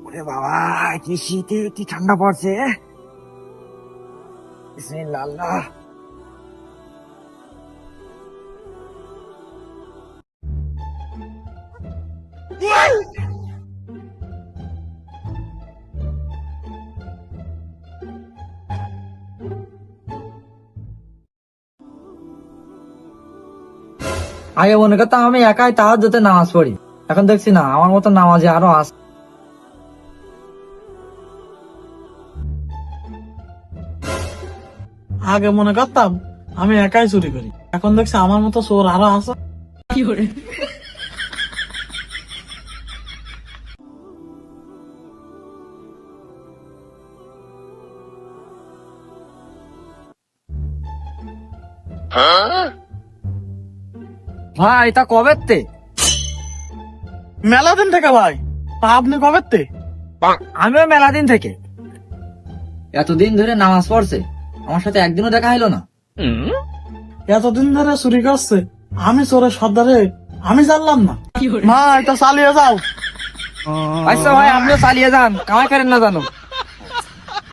ওরে বাবা, কি শীতে কি ঠান্ডা পড়ছে। বিসমিল্লাহ আল্লাহ। আগে মনে করতাম আমি একাই তাহাজ্জুদে নামাজ পড়ি, এখন দেখছি না আমার মতো নামাজে আরো আছে। আগে মনে করতাম আমি একাই চুরি করি, এখন দেখছি আমার মতো চোর আরো আছে। ভাই তা কবে তে? মেলা দিন থেকে ভাই। তা আপনি কবে তে? আমিও মেলা দিন থেকে। এতদিন ধরে নামাজ পড়ছে, আমার সাথে একদিনও দেখা হলো না। এতদিন ধরে চুরি করছে, আমি চোরের সর্দারে আমি জানলাম না। মা এটা চালিয়ে যাও। আচ্ছা ভাই, আপনিও চালিয়ে যান, কামাই করেন না জানো।